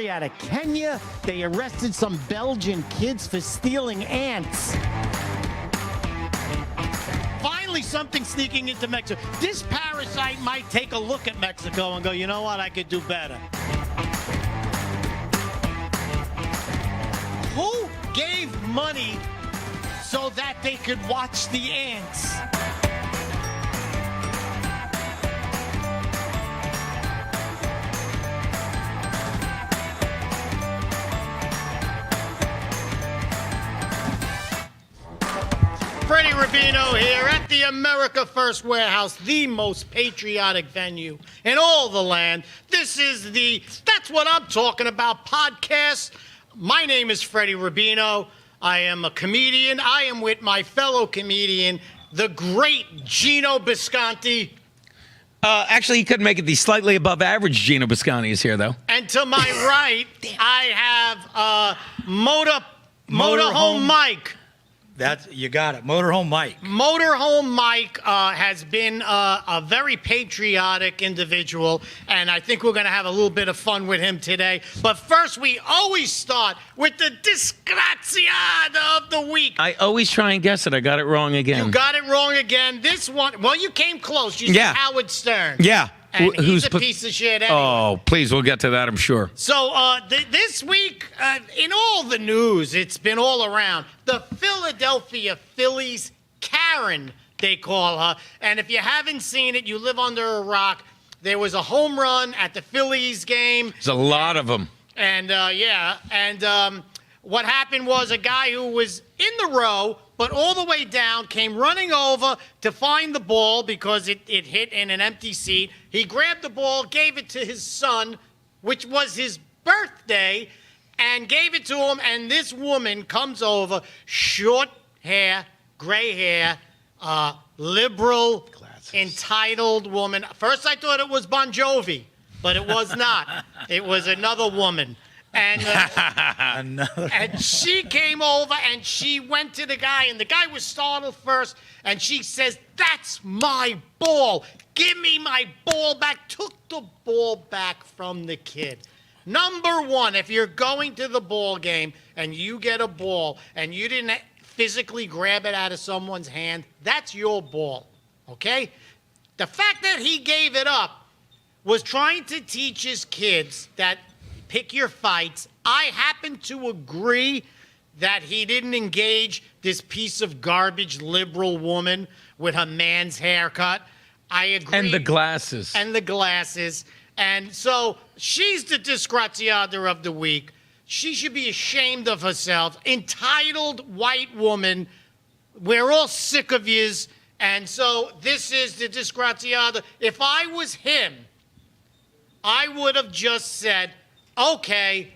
story out of Kenya. They arrested some Belgian kids for stealing ants. Finally, something sneaking into Mexico. This parasite might take a look at Mexico and go, you know what, I could do better. Who gave money so that they could watch the ants? Freddie Rubino here at the America First Warehouse, the most patriotic venue in all the land. This is the That's What I'm Talking About podcast. My name is Freddie Rubino. I am a comedian. I am with my fellow comedian, the great Gino Bisconti. Actually, he couldn't make it. The slightly above average Gino Bisconti is here, though. And to my right, I have Motorhome Mike. You got it. Motorhome Mike. Motorhome Mike has been a very patriotic individual, and I think we're going to have a little bit of fun with him today. But first, we always start with the disgraziata of the week. I always try and guess it. I got it wrong again. You got it wrong again. This one, well, you came close. You said Howard Stern. Yeah. And he's a piece of shit anyway. Oh, please, we'll get to that, I'm sure. So this week, in all the news, it's been all around. The Philadelphia Phillies, Karen, they call her. And if you haven't seen it, you live under a rock. There was a home run at the Phillies game. There's a lot of them. And, what happened was a guy who was in the row, but all the way down, came running over to find the ball because it hit in an empty seat. He grabbed the ball, gave it to his son, which was his birthday, and gave it to him. And this woman comes over, short hair, gray hair, liberal, entitled woman. First I thought it was Bon Jovi, but it was not. It was another woman. And she came over and she went to the guy, and the guy was startled first, and she says, "That's my ball. Give me my ball back." Took the ball back from the kid. Number one, if you're going to the ball game and you get a ball and you didn't physically grab it out of someone's hand, that's your ball, okay? The fact that he gave it up was trying to teach his kids that pick your fights. I happen to agree that he didn't engage this piece of garbage liberal woman with her man's haircut. I agree. And the glasses. And so she's the disgraziata of the week. She should be ashamed of herself. Entitled white woman. We're all sick of yous. And so this is the disgraziata. If I was him, I would have just said, okay,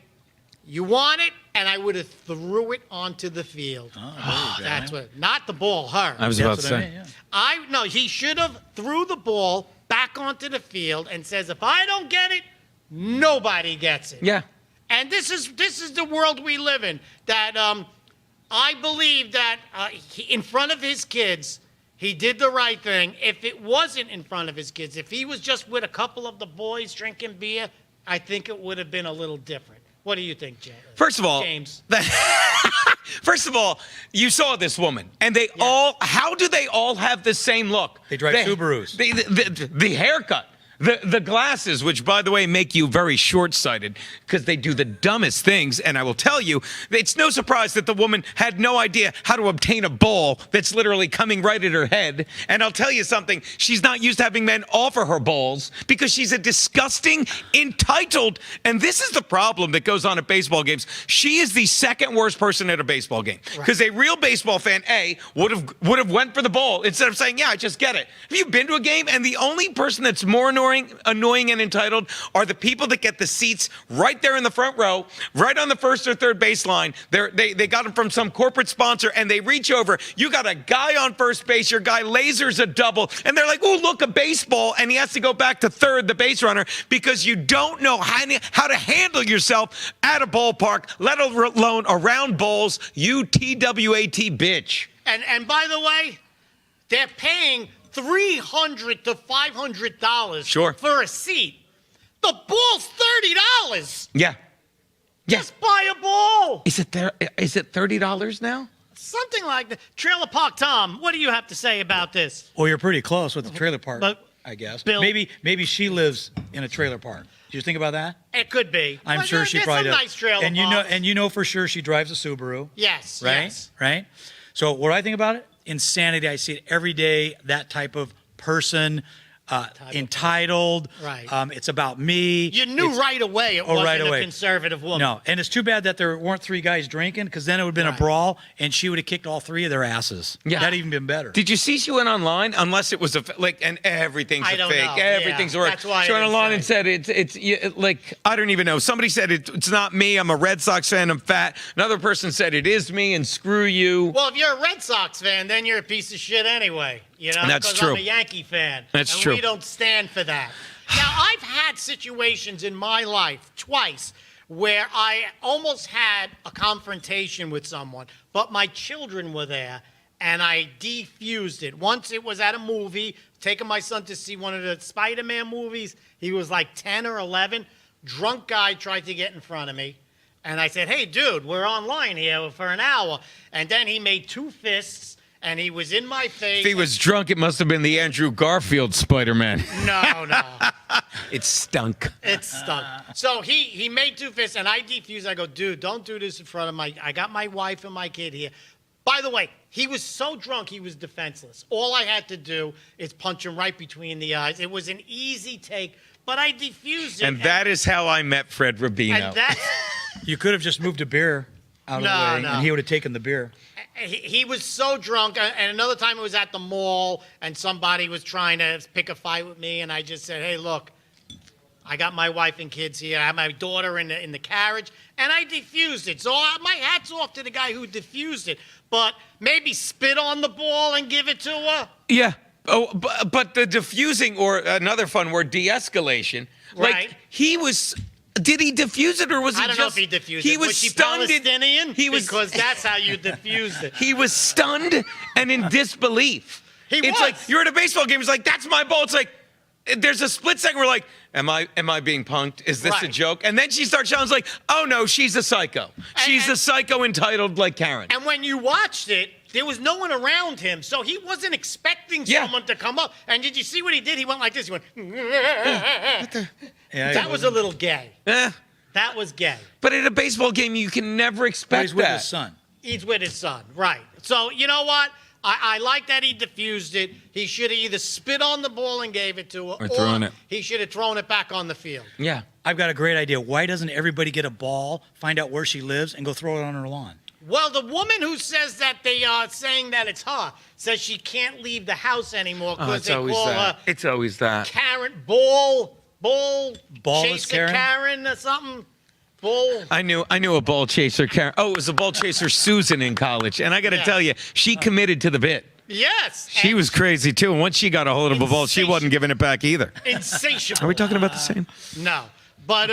you want it, and I would have threw it onto the field. That's what, not the ball, her. I was about to say. No, he should have threw the ball back onto the field and says, if I don't get it, nobody gets it. Yeah. And this is the world we live in. That I believe that in front of his kids, he did the right thing. If it wasn't in front of his kids, if he was just with a couple of the boys drinking beer, I think it would have been a little different. What do you think, James? First of all, James. First of all, you saw this woman, and they all, how do they all have the same look? They drive Subarus. The haircut. The glasses, which, by the way, make you very short-sighted because they do the dumbest things. And I will tell you, it's no surprise that the woman had no idea how to obtain a ball that's literally coming right at her head. And I'll tell you something, she's not used to having men offer her balls because she's a disgusting, entitled, and this is the problem that goes on at baseball games. She is the second worst person at a baseball game because a real baseball fan, would have went for the ball instead of saying, yeah, I just get it. Have you been to a game? And the only person that's more annoying and entitled are the people that get the seats right there in the front row, right on the first or third baseline. They got them from some corporate sponsor, and they reach over. You got a guy on first base, your guy lasers a double, and they're like, "Oh, look, a baseball," and he has to go back to third, the base runner, because you don't know how to handle yourself at a ballpark, let alone around balls. You TWAT bitch. And by the way, they're paying $300 to $500 Sure. for a seat. The ball's $30. Yeah. Yeah. Just buy a ball. Is it there? Is it $30 now? Something like that. Trailer Park Tom, what do you have to say about this? Well, you're pretty close with the trailer park, But I guess. Bill- Maybe she lives in a trailer park. Did you think about that? It could be. I'm But sure she there's probably some does. nice trailer and parks. you know for sure she drives a Subaru. Yes, Right? yes. Right? So what do I think about it? Insanity. I see it every day. That type of person, entitled. Right. It's about me. You knew right away it wasn't right away. a conservative woman. No, and it's too bad that there weren't 3 guys drinking, because then it would have been a Right. brawl, and she would have kicked all 3 of their asses. Yeah. That'd even been better. Did you see she went online? Unless it was and everything's I a don't fake. know. Everything's Yeah, a that's why I She went didn't online say. and said I don't even know. Somebody said it's not me. I'm a Red Sox fan. I'm fat. Another person said it is me and screw you. Well, if you're a Red Sox fan, then you're a piece of shit anyway. You know, That's 'cause true. I'm a Yankee fan. That's and true. We don't stand for that. Now, I've had situations in my life twice where I almost had a confrontation with someone, but my children were there, and I defused it. Once it was at a movie, taking my son to see one of the Spider-Man movies. He was like 10 or 11. Drunk guy tried to get in front of me. And I said, hey, dude, we're online here for an hour. And then he made 2 fists, and he was in my face. If he was drunk, it must have been the Andrew Garfield Spider-Man. No. It stunk. It stunk. So he made 2 fists, and I defused. I go, dude, don't do this in front of I got my wife and my kid here. By the way, he was so drunk, he was defenseless. All I had to do is punch him right between the eyes. It was an easy take, but I defused it. And that is how I met Fred Rubino. And that's... You could have just moved a beer out of the way, No. and he would have taken the beer. He was so drunk, and another time it was at the mall, and somebody was trying to pick a fight with me, and I just said, hey, look, I got my wife and kids here. I have my daughter in the carriage, and I defused it. So my hat's off to the guy who defused it. But maybe spit on the ball and give it to her. Yeah. Oh, but the diffusing, or another fun word, de-escalation. Right. Like, he was... Did he diffuse it, or was he I don't just... know if he diffused he it. was she stunned. Palestinian? He was... Because that's how you diffused it. He was stunned and in disbelief. He It's was. like, you're at a baseball game, it's like, that's my ball. It's like, there's a split second where like, am I being punked? Is this a Right. joke? And then she starts shouting, like, oh no, she's a psycho. She's a psycho entitled like Karen. And when you watched it, there was no one around him, so he wasn't expecting Yeah. someone to come up. And did you see what he did? He went like this. He went, Yeah, that was a little gay. Eh. That was gay. But at a baseball game, you can never expect he's with that. his son. He's with his son, right. So, you know what? I like that he diffused it. He should have either spit on the ball and gave it to her, Or thrown it. he should have thrown it back on the field. Yeah. I've got a great idea. Why doesn't everybody get a ball, find out where she lives, and go throw it on her lawn? Well, the woman who says that they are saying that it's her says she can't leave the house anymore Oh, because it's they always call that. her It's always that. Karen Ball Ballless Chaser Karen? or something. Bull. I knew a ball chaser, Karen. Oh, it was a ball chaser, Susan, in college. And I got to Yeah. tell you, she committed to the bit. Yes. She was crazy, too. And once she got a hold of a ball, she wasn't giving it back either. Insatiable. Are we talking about the same? No. But,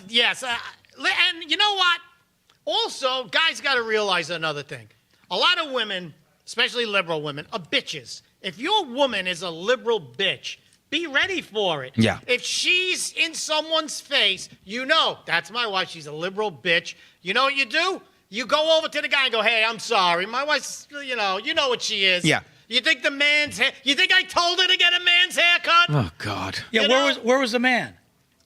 yes. And you know what? Also, guys got to realize another thing. A lot of women, especially liberal women, are bitches. If your woman is a liberal bitch, be ready for it. Yeah. If she's in someone's face, you know, that's my wife. She's a liberal bitch. You know what you do? You go over to the guy and go, hey, I'm sorry. My wife's, you know what she is. Yeah. You think the man's hair, you think I told her to get a man's haircut? Oh, God. Yeah, You where know- was the man?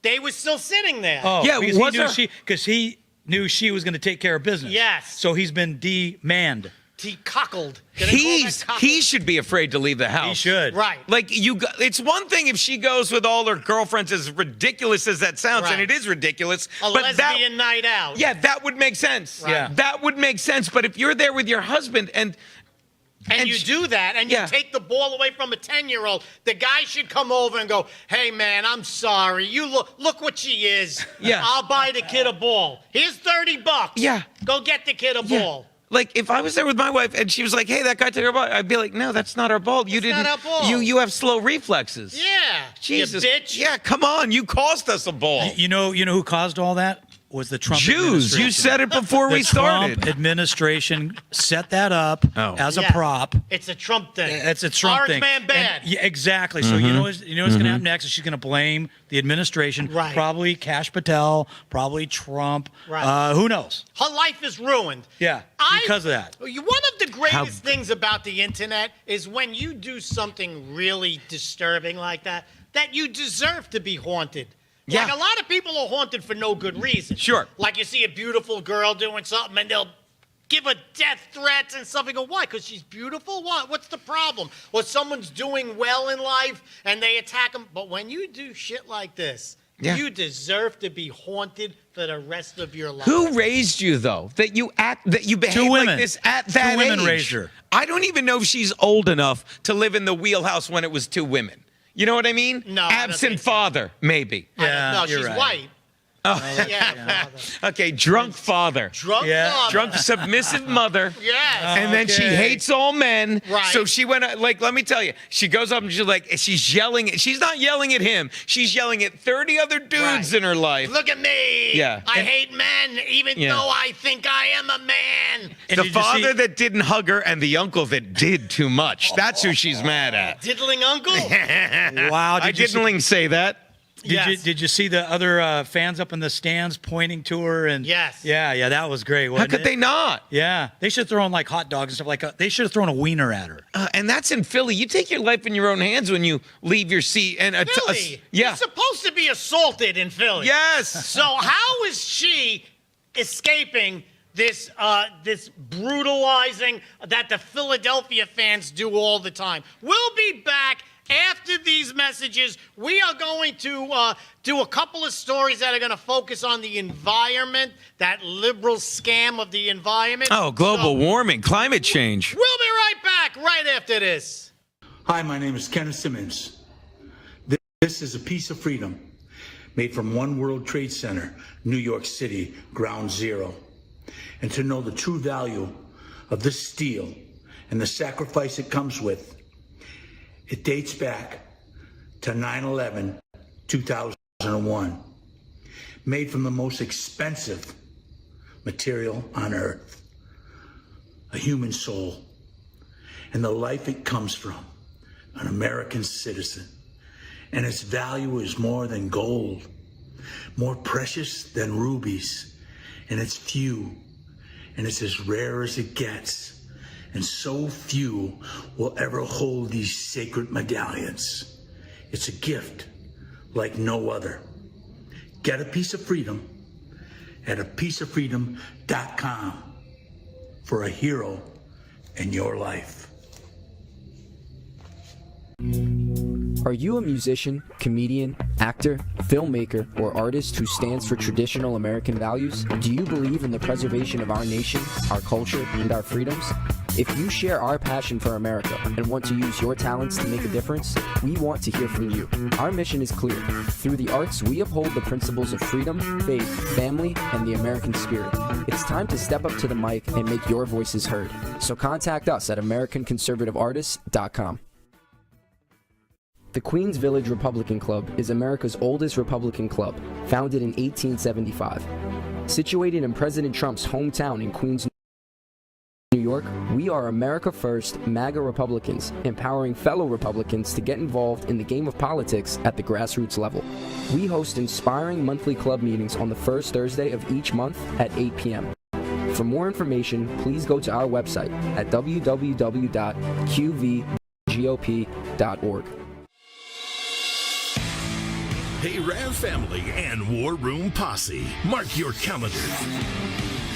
They were still sitting there. Oh, Yeah, because he knew she was going to take care of business. Yes. So he's been demanded. He cockled. Did they call that cockled? He should be afraid to leave the house. He should. Right. Like it's one thing if she goes with all her girlfriends, as ridiculous as that sounds, and Right. it is ridiculous. A but lesbian night out. yeah, that would make sense. Right. Yeah. That would make sense. But if you're there with your husband and And you do that, and you Yeah. take the ball away from a 10-year-old. The guy should come over and go, "Hey, man, I'm sorry. You look what she is. Yeah. I'll buy the kid a ball. Here's $30. Yeah. Go get the kid a ball." Like if I was there with my wife and she was like, "Hey, that guy took her ball," I'd be like, "No, that's not our ball. You It's didn't. not our ball." You have slow reflexes." Yeah. Jesus. You bitch. Yeah, come on. You cost us a ball. You know who caused all that? was the Trump Jews. administration. You said it before we started. Trump administration set that up as a Yeah. prop. It's a Trump thing. It's a Trump Orange thing. man bad. Yeah, exactly. So you know what's going to happen next is she's going to blame the administration. Right. Probably Kash Patel. Probably Trump. Right. Who knows? Her life is ruined. Yeah, because of that. One of the greatest things about the internet is when you do something really disturbing like that you deserve to be haunted. Yeah. Like a lot of people are haunted for no good reason. Sure. Like you see a beautiful girl doing something and they'll give her death threats and something. Go, why? Because she's beautiful? What? What's the problem? Or someone's doing well in life and they attack them. But when you do shit like this, you deserve to be haunted for the rest of your life. Who raised you though? That you behave Two women. like this at that age? 2 women raised her. I don't even know if she's old enough to live in the wheelhouse when it was 2 women. You know what I mean? No, I don't Absent think so. father, maybe. Yeah, No, you're she's right. white. Oh. Yeah. Okay, drunk father. Drunk Yeah. father. Drunk submissive mother. Yes. And then she Okay. hates all men. Right. So she went, like, let me tell you, she goes up and she's yelling. She's not yelling at him. She's yelling at 30 other dudes Right. in her life. Look at me. Yeah. I hate men, even Yeah. though I think I am a man. And The did you father see- that didn't hug her and the uncle that did too much. That's who she's mad at. Diddling uncle. Wow. I didn't say that. Yes. Did you see the other fans up in the stands pointing to her? And Yes. Yeah, that was great. How Wasn't could it? they not? Yeah, they should have thrown like hot dogs and stuff like. They should have thrown a wiener at her. And that's in Philly. You take your life in your own hands when you leave your seat. And Philly. yeah. You're supposed to be assaulted in Philly. Yes. So how is she escaping this brutalizing that the Philadelphia fans do all the time? We'll be back after these messages. We are going to do a couple of stories that are going to focus on the environment, that liberal scam of the environment. Oh, global So warming, climate change. we'll be right back right after this. Hi, my name is Kenneth Simmons. This is a piece of freedom made from One World Trade Center, New York City, Ground Zero. And to know the true value of this steel and the sacrifice it comes with, it dates back to 9/11/2001, made from the most expensive material on earth, a human soul, and the life it comes from, an American citizen. And its value is more than gold, more precious than rubies, and it's few, and it's as rare as it gets. And so few will ever hold these sacred medallions. It's a gift like no other. Get a piece of freedom at apieceoffreedom.com for a hero in your life. Are you a musician, comedian, actor, filmmaker, or artist who stands for traditional American values? Do you believe in the preservation of our nation, our culture, and our freedoms? If you share our passion for America and want to use your talents to make a difference, we want to hear from you. Our mission is clear. Through the arts, we uphold the principles of freedom, faith, family, and the American spirit. It's time to step up to the mic and make your voices heard. So contact us at AmericanConservativeArtists.com. The Queens Village Republican Club is America's oldest Republican club, founded in 1875. Situated in President Trump's hometown in Queens, New York, we are America First MAGA Republicans, empowering fellow Republicans to get involved in the game of politics at the grassroots level. We host inspiring monthly club meetings on the first Thursday of each month at 8 p.m. For more information, please go to our website at www.qvgop.org. Hey Rav family and War Room Posse, mark your calendar.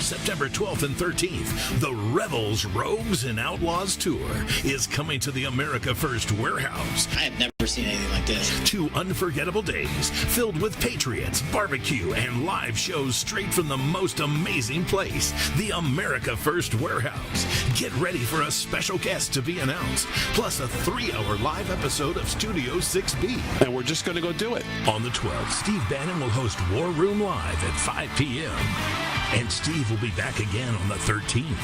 September 12th and 13th, the Rebels, Rogues, and Outlaws Tour is coming to the America First Warehouse. I have never seen anything like this. 2 unforgettable days filled with patriots, barbecue, and live shows straight from the most amazing place, the America First Warehouse. Get ready for a special guest to be announced, plus a 3-hour live episode of Studio 6B. And we're just going to go do it. On the 12th, Steve Bannon will host War Room Live at 5 p.m. And Steve will be back again on the 13th.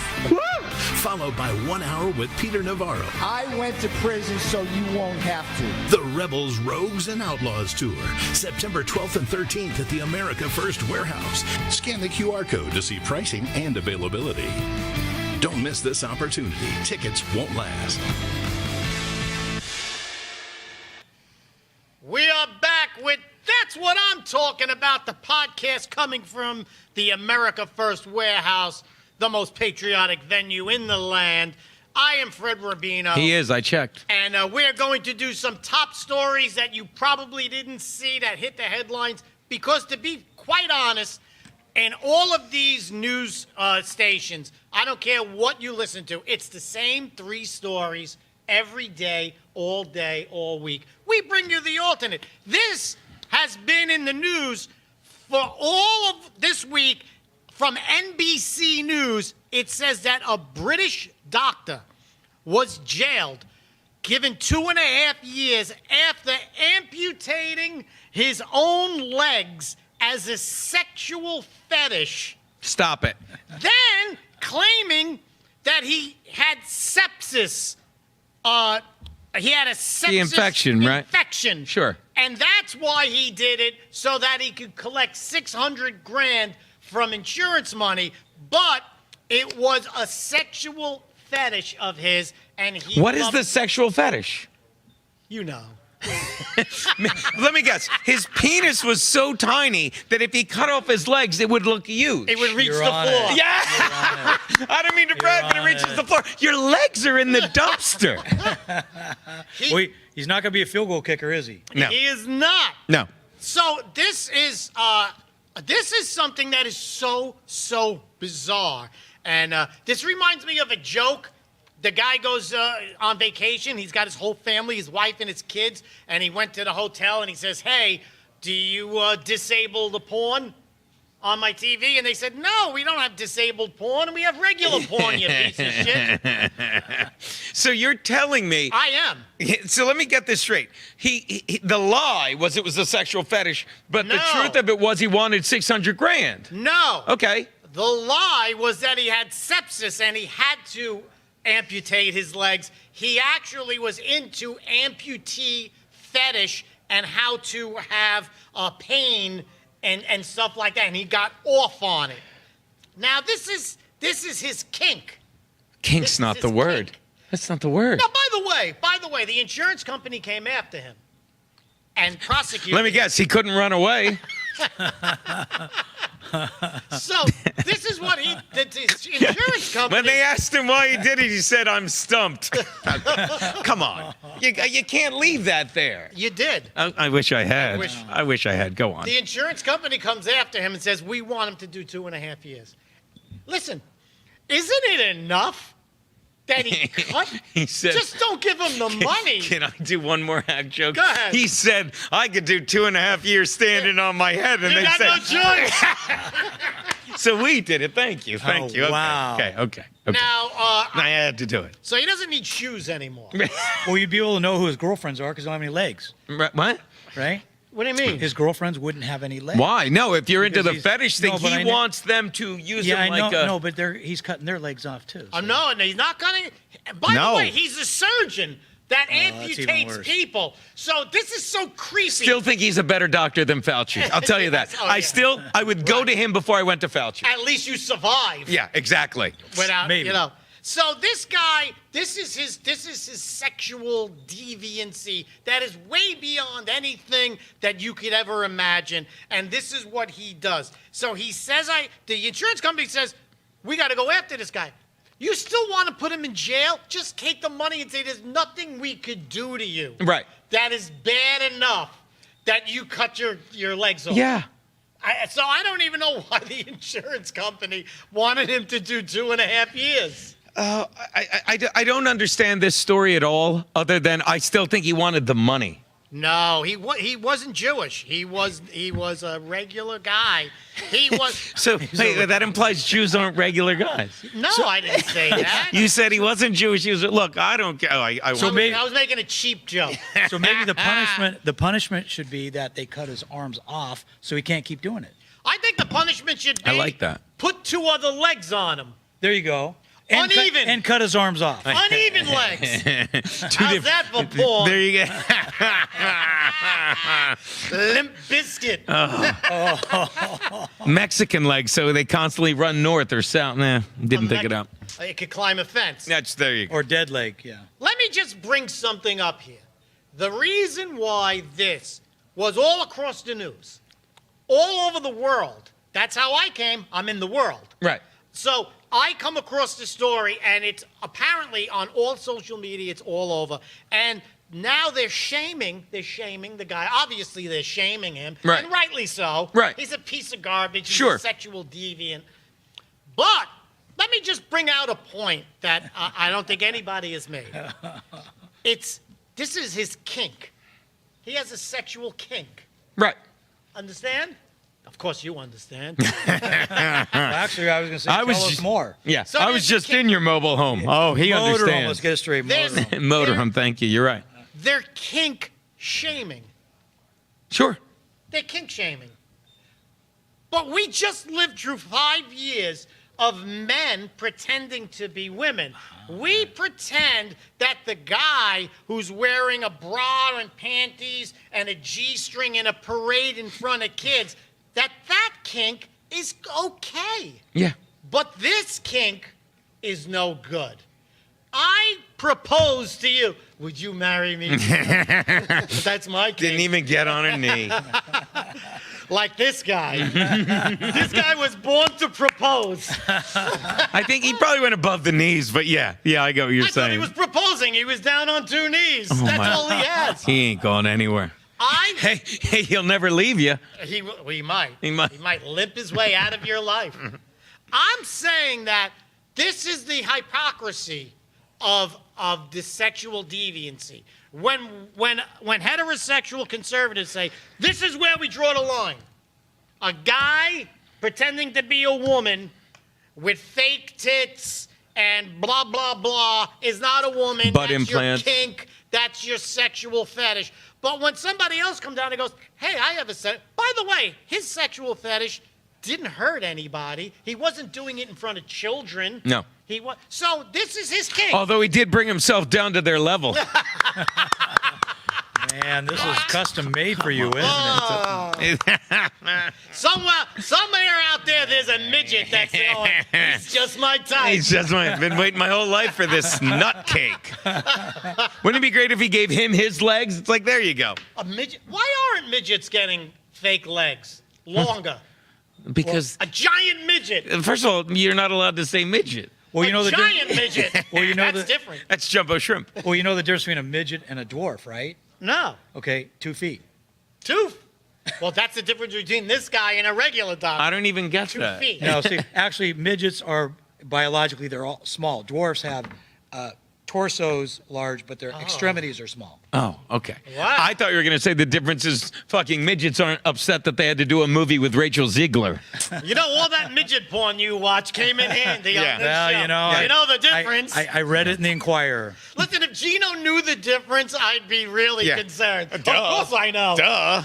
Followed by 1 hour with Peter Navarro. I went to prison so you won't have to. The Rebels, Rogues, and Outlaws Tour, September 12th and 13th at the America First Warehouse. Scan the QR code to see pricing and availability. Don't miss this opportunity. Tickets won't last. We are back with That's What I'm Talking About, the podcast coming from the America First Warehouse, the most patriotic venue in the land. I am Fred Rubino. He is, I checked. And we're going to do some top stories that you probably didn't see that hit the headlines. Because to be quite honest, in all of these news stations, I don't care what you listen to, it's the same 3 stories every day, all week. We bring you the alternate. This has been in the news for all of this week. From NBC News, it says that a British doctor was jailed, given 2.5 years after amputating his own legs as a sexual fetish. Stop it. Then claiming that he had sepsis. He had a sepsis The infection, right? Infection. Sure. And that's why he did it, so that he could collect $600,000 from insurance money. But it was a sexual fetish of his, and he. What is the sexual fetish? You know. Let me guess. His penis was so tiny that if he cut off his legs, it would look huge. It would reach You're the on floor. it. Yeah. I don't mean to brag, but it on reaches it. the floor. Your legs are in the dumpster. He's not going to be a field goal kicker, is he? No. He is not. No. So this is something that is so bizarre, and this reminds me of a joke. The guy goes on vacation. He's got his whole family, his wife and his kids, and he went to the hotel and he says, "Hey, do you disable the porn on my TV?" And they said, "No, we don't have disabled porn. We have regular porn, you piece of shit." So you're telling me? I am. So let me get this straight. The lie was it was a sexual fetish, but the No. truth of it was he wanted $600,000. No. Okay. The lie was that he had sepsis and he had to amputate his legs. He actually was into amputee fetish and how to have pain and stuff like that, and he got off on it. Now this is his kink. Kink's This is not his the word. kink. That's not the word. Now, by the way, the insurance company came after him and prosecuted. Let me guess. He couldn't run away. So this is what the insurance company. When they asked him why he did it, he said, "I'm stumped." Come on. You can't leave that there. You did. I wish I had. I wish I had. Go on. The insurance company comes after him and says, "We want him to do 2.5 years." Listen, isn't it enough that he cut? He said, "Just don't give him the money." Can I do one more hack joke? Go ahead. He said, "I could do 2.5 years standing on my head," and You they got said, no choice. "So we did it. Thank you. Thank Oh, you." Okay. wow. Okay. Now, I had to do it. so he doesn't need shoes anymore. Well, you'd be able to know who his girlfriends are because they don't have any legs, What? right? What do you mean? His girlfriends wouldn't have any legs. Why? No, if you're into Because the fetish thing, no, but he I know- wants them to use Yeah, them I know. like a... No, but he's cutting their legs off too. so- No, he's not gonna. By No. the way, he's a surgeon that that's even amputates worse. people. So this is so creepy. Still think he's a better doctor than Fauci. I'll tell you that. Yes, oh, yeah. I would go to him before I went to Fauci. At least you survive. Yeah, exactly. Without, Maybe. you know. So this guy, this is his sexual deviancy that is way beyond anything that you could ever imagine, and this is what he does. So he says, the insurance company says, "We got to go after this guy." You still want to put him in jail? Just take the money and say, "There's nothing we could do to you." Right. That is bad enough that you cut your legs off. Yeah. So I don't even know why the insurance company wanted him to do 2.5 years. I don't understand this story at all, other than I still think he wanted the money. No, he wasn't Jewish. He was a regular guy. He was. So hey, that implies Jews aren't regular guys. No, I didn't say that. You said he wasn't Jewish. He was. Look, I don't care. I was making a cheap joke. So maybe the punishment should be that they cut his arms off so he can't keep doing it. I think the punishment should be. I like that. put 2 other legs on him. There you go. And Uneven. and cut his arms off. Uneven legs. How's that for porn? There you go. Limp Biscuit. Mexican legs, so they constantly run north or south. Nah, didn't think it out. It could climb a fence. There you go. Or dead leg, yeah. Let me just bring something up here. The reason why this was all across the news, all over the world, that's how I came. I'm in the world. Right. So I come across the story, and it's apparently on all social media. It's all over. And now they're shaming the guy. Obviously, they're shaming him. Right. And rightly so. Right. He's a piece of garbage. He's Sure. a sexual deviant. But let me just bring out a point that I don't think anybody has made. This is his kink. He has a sexual kink. Right. Understand? Of course you understand. Well, actually, I was going to say, tell us more. Yeah. So I there's was the just kink. in your mobile home. Oh, he Motorhome, understands. let's get it straight. There's- Motorhome. Motorhome, thank you. You're right. They're kink shaming. Sure. They're kink shaming. But we just lived through 5 years of men pretending to be women. We pretend that the guy who's wearing a bra and panties and a G-string in a parade in front of kids, that kink is okay. Yeah. But this kink is no good. I propose to you. Would you marry me? That's my kink. Didn't even get on her knee. Like this guy. This guy was born to propose. I think he probably went above the knees, but yeah, I get what you're I thought he saying. was proposing. He was down on 2 knees. That's my- all he has. He ain't going anywhere. Hey, he'll never leave you. He might. He might. He might limp his way out of your life. I'm saying that this is the hypocrisy of the sexual deviancy. When heterosexual conservatives say, this is where we draw the line. A guy pretending to be a woman with fake tits and blah, blah, blah is not a woman. Butt That's implants. your kink. That's your sexual fetish. But when somebody else comes down and goes, hey, I have a by the way, his sexual fetish didn't hurt anybody. He wasn't doing it in front of children. No. So this is his kink. Although he did bring himself down to their level. Man, this is custom made for you, isn't it? Somewhere out there, there's a midget that's going, he's just my type. He's just been waiting my whole life for this nut cake. Wouldn't it be great if he gave him his legs? It's like, there you go. A midget? Why aren't midgets getting fake legs? Longer. Because, A giant midget. first of all, you're not allowed to say midget. Well, you know a the giant midget. Well, you know That's the- different. That's jumbo shrimp. Well, you know the difference between a midget and a dwarf, right? No. Okay, 2 feet. 2. Well, that's the difference between this guy and a regular dog. I don't even get 2 that. feet. No, see, actually, midgets are biologically they're all small. Dwarfs have torsos large, but their extremities are small. Oh, okay. Wow. I thought you were going to say the difference is fucking midgets aren't upset that they had to do a movie with Rachel Ziegler. You know, all that midget porn you watch came in handy on Yeah. this Well, show. you know, You know the difference. I read it in the Inquirer. Listen, if Gino knew the difference, I'd be really Yeah. concerned. Duh. Of course I know. Duh.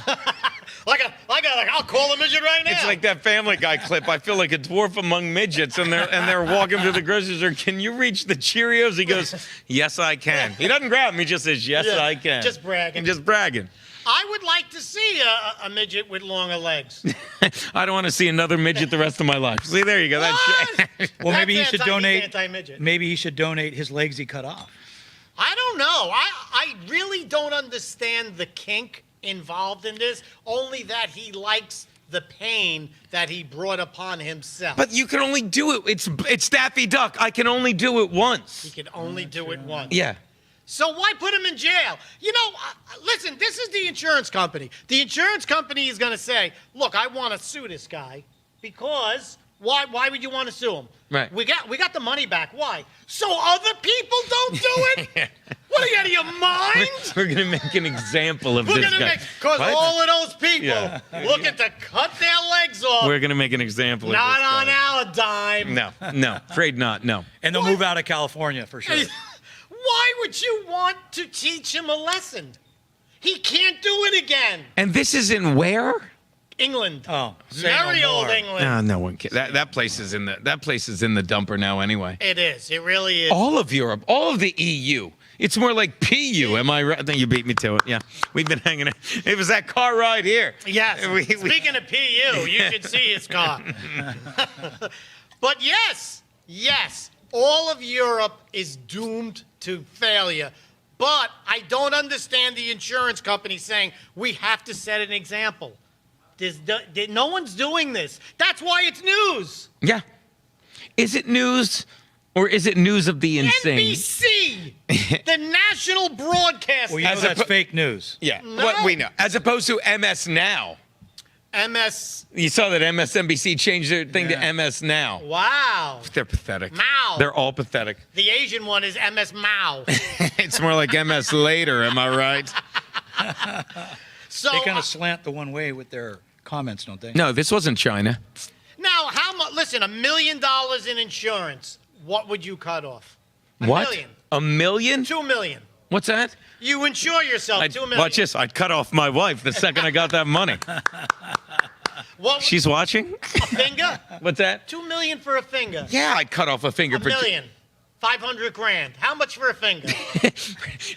I'll call a midget right now. It's like that Family Guy clip. I feel like a dwarf among midgets, and they're walking through the grocery store. Can you reach the Cheerios? He goes, yes, I can. He doesn't grab them. He just says, yes, Yeah, I can. just bragging. Just bragging. I would like to see a midget with longer legs. I don't want to see another midget the rest of my life. See, there you go. That's What? Well, maybe he That's should he's donate. anti-midget. Maybe he should donate his legs he cut off. I don't know. I really don't understand the kink involved in this, only that he likes the pain that he brought upon himself. But you can only do it. It's Daffy Duck. I can only do it He once. can only do it once. Yeah. So why put him in jail? You know, listen, this is the insurance company. The insurance company is going to say, look, I want to sue this guy because why would you want to sue him? Right. We got the money back. Why? So other people don't do it? What are you out of your mind? We're going to make an example of We're this going to guy. make, because What? all of those people Yeah. looking to cut their legs off, We're going to make an example not of this guy. on our dime. No, afraid not, no. And they'll What? move out of California for sure. Why would you want to teach him a lesson? He can't do it again. And this is in where? England. Oh, say no Merry old more. England. No, no one cares. That place is in the dumper now anyway. It is. It really is. All of Europe, all of the EU. It's more like PU. Am I right? I think you beat me to it. Yeah, we've been hanging out. It was that car ride here. Yes. Speaking of PU, you should see his car. But yes, all of Europe is doomed to failure. But I don't understand the insurance company saying we have to set an example. No one's doing this. That's why it's news. Yeah. Is it news or is it news of the insane? NBC, the national broadcaster. Well, you know that's fake news. Yeah, No. what we know. As opposed to MS Now. MS. You saw that MSNBC changed their thing to MS Now. Wow. They're pathetic. Mao. They're all pathetic. The Asian one is MS Mao. It's more like MS Later, am I right? So They kind of slant the one way with their comments, don't they? No, this wasn't China. now, how much? Listen, $1 million in insurance. What would you cut off? $1 What? million. $1 million? $2 million. What's that? You insure yourself. $2 million. Watch this. I'd cut off my wife the second I got that money. What? She's watching? A finger? What's that? $2 million for a finger. Yeah, I'd cut off a finger $1 for million. 500 grand. How much for a finger?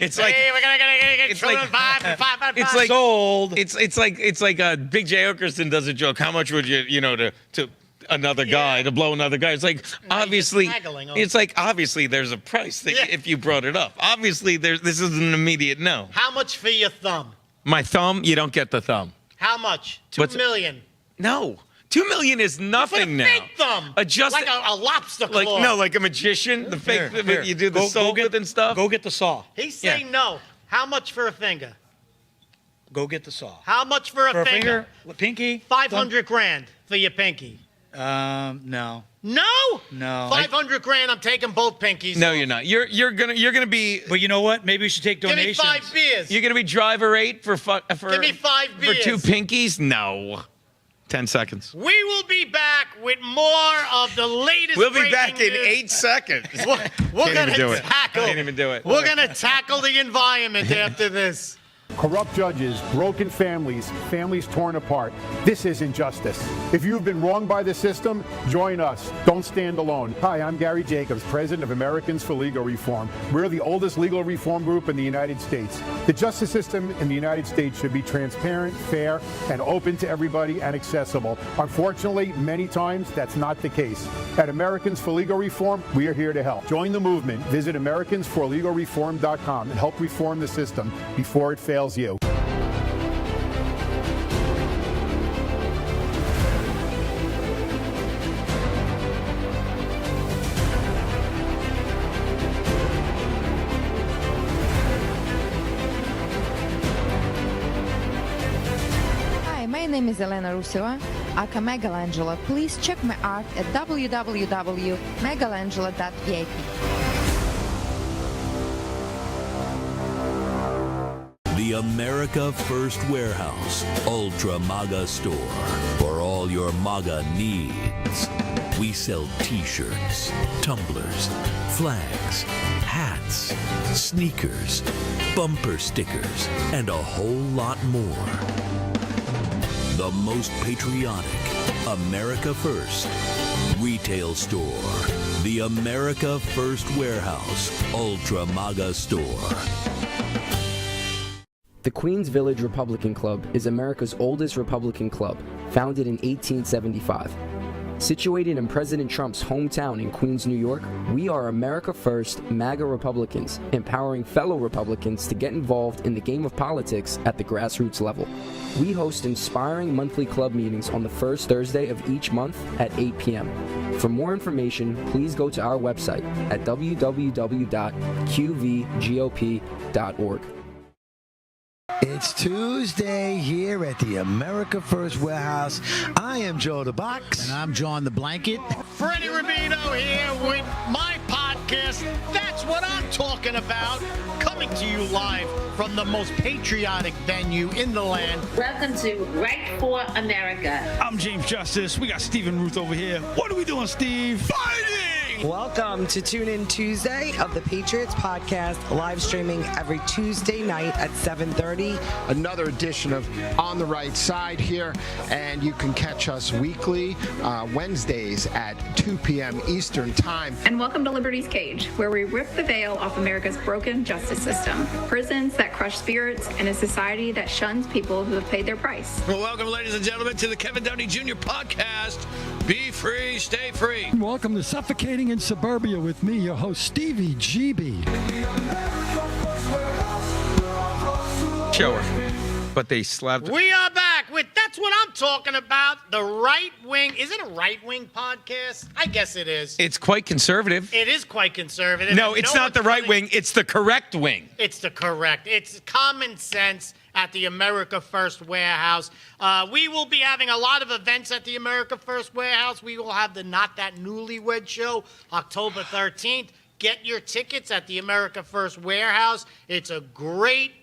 It's like Hey, we're gonna get it's like- five. it's like Sold. it's like Big J Okerson does a joke. How much would you to another guy to blow another guy? It's like obviously haggling over- it's like obviously there's a price that Yeah. if you brought it up. Obviously this is an immediate no. How much for your thumb? My thumb, you don't get the thumb. How much? What's- $2 million. No. 2 million is For the nothing now. fake thumb. Adjust like it- a lobster claw. like no, like a magician, the fake Here, that here. you do the Go soul get- with and stuff. Go get the saw. He's saying no. How much for a finger? Go get the saw. How much for a For a finger? finger? Pinky? 500 grand for your pinky. No. No? No. 500 grand, I'm taking both pinkies. No, you're not. You're gonna be But you know what? Maybe we should take Give me donations. 5 beers. you're gonna be driver 8 for Give me 5 for beers. 2 pinkies? No. 10 seconds. We will be back with more of the latest We'll be breaking back in news. 8 seconds. We're Can't gonna even do it. tackle. Can't even do it. We're gonna tackle the environment after this. Corrupt judges, broken families, families torn apart. This isn't justice. If you've been wronged by the system, join us. Don't stand alone. Hi, I'm Gary Jacobs, president of Americans for Legal Reform. We're the oldest legal reform group in the United States. The justice system in the United States should be transparent, fair, and open to everybody and accessible. Unfortunately, many times that's not the case. At Americans for Legal Reform, we are here to help. Join the movement. Visit AmericansForLegalReform.com and help reform the system before it fails you. Hi, my name is Elena Ruseva, aka Megalangela. Please check my art at www.megalangela.vip. The America First Warehouse Ultra MAGA Store for all your MAGA needs. We sell t-shirts, tumblers, flags, hats, sneakers, bumper stickers, and a whole lot more. The most patriotic America First retail store. The America First Warehouse Ultra MAGA Store. The Queens Village Republican Club is America's oldest Republican club, founded in 1875. Situated in President Trump's hometown in Queens, New York, we are America First MAGA Republicans, empowering fellow Republicans to get involved in the game of politics at the grassroots level. We host inspiring monthly club meetings on the first Thursday of each month at 8 p.m. For more information, please go to our website at www.qvgop.org. It's Tuesday here at the America First Warehouse. I am Joe the Box. And I'm John the Blanket. Freddie Rubino here with my podcast. That's what I'm talking about. Coming to you live from the most patriotic venue in the land. Welcome to Right for America. I'm James Justice. We got Stephen Ruth over here. What are we doing, Steve? Fighting Welcome to Tune In Tuesday of the Patriots Podcast, live streaming every Tuesday night at 7:30. Another edition of On the Right Side here, and you can catch us weekly, Wednesdays at 2 p.m. Eastern Time. And welcome to Liberty's Cage, where we rip the veil off America's broken justice system, prisons that crush spirits, and a society that shuns people who have paid their price. Well, welcome, ladies and gentlemen, to the Kevin Downey Jr. Podcast. Be free, stay free. Welcome to Suffocating in Suburbia with me, your host, Stevie GB. Show her. But they slapped. We are back with That's What I'm Talking About. The right wing. Is it a right wing podcast? I guess it is. It's quite conservative. It is quite conservative. No, it's not the right wing. It's the correct wing. It's the correct. It's common sense at the America First Warehouse. We will be having a lot of events at the America First Warehouse. We will have the Not That Newlywed Show, October 13th. Get your tickets at the America First Warehouse. It's a great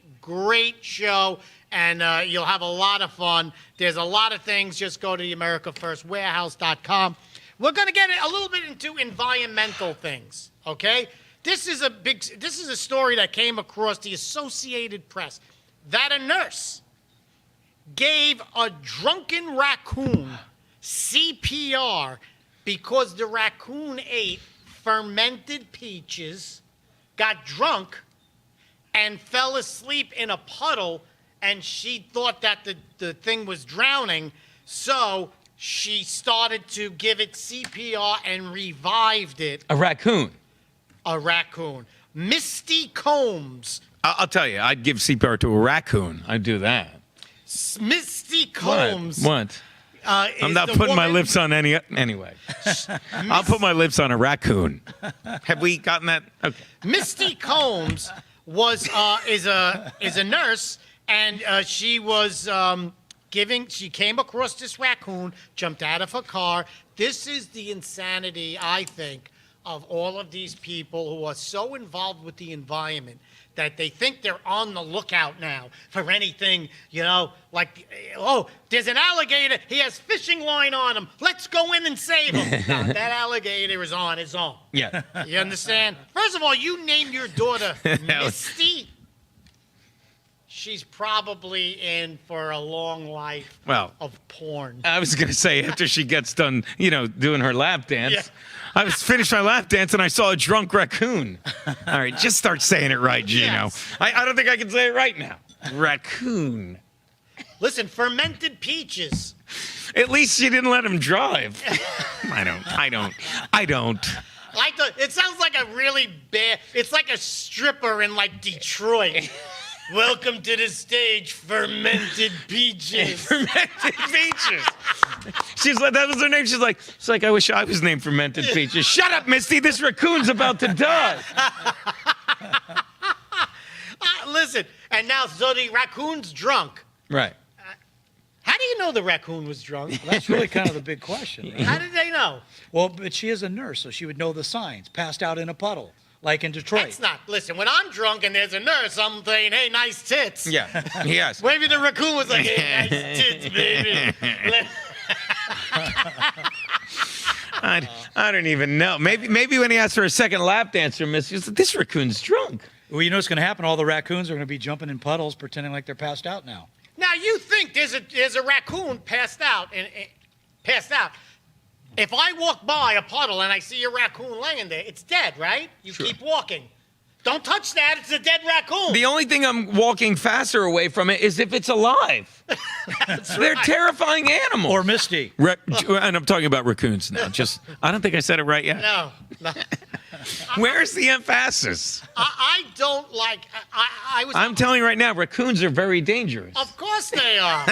show, and you'll have a lot of fun. There's a lot of things. Just go to the AmericaFirstWarehouse.com. We're going to get a little bit into environmental things, okay? This is a story that came across the Associated Press, that a nurse gave a drunken raccoon CPR because the raccoon ate fermented peaches, got drunk, and fell asleep in a puddle, and she thought that the thing was drowning, so she started to give it CPR and revived it. A raccoon. A raccoon. Misty Combs. I'll tell you, I'd give CPR to a raccoon. I'd do that. Misty Combs. What? I'm not putting my lips on anyway. I'll put my lips on a raccoon. Have we gotten that? Okay. Misty Combs is a nurse, and she was she came across this raccoon, jumped out of her car. This is the insanity, I think, of all of these people who are so involved with the environment that they think they're on the lookout now for anything, like, oh, there's an alligator, he has fishing line on him, let's go in and save him. No, that alligator is on his own. Yeah. You understand? First of all, you named your daughter Misty. She's probably in for a long life of porn. I was going to say, after she gets done, doing her lap dance, Yeah. I was finished my lap dance and I saw a drunk raccoon. All right, just start saying it right, Gino. Yes. I don't think I can say it right now. Raccoon. Listen, fermented peaches. At least she didn't let him drive. I don't. It sounds like a really bad, it's like a stripper in like Detroit. Welcome to the stage, fermented peaches. Fermented peaches. She's like, that was her name. She's like, I wish I was named Fermented Peaches. Shut up, Misty. This raccoon's about to die. Listen, and now, so the raccoon's drunk. Right. How do you know the raccoon was drunk? That's really kind of the big question. How did they know? Well, but she is a nurse, so she would know the signs. Passed out in a puddle, like in Detroit. That's not, listen, when I'm drunk and there's a nurse, I'm saying, hey, nice tits. Yeah, yes. Maybe the raccoon was like, hey, nice tits, baby. I don't even know. Maybe when he asked for a second lap dance from Miss, he's like, this raccoon's drunk. Well, you know what's going to happen? All the raccoons are going to be jumping in puddles, pretending like they're passed out now. Now you think there's a raccoon passed out and passed out. If I walk by a puddle and I see a raccoon laying there, it's dead, right? You keep walking. Don't touch that. It's a dead raccoon. The only thing I'm walking faster away from it is if it's alive. They're terrifying animals. Or Misty. And I'm talking about raccoons now. I don't think I said it right yet. No. Where's the emphasis? I don't like. I'm telling you right now, raccoons are very dangerous. Of course they are.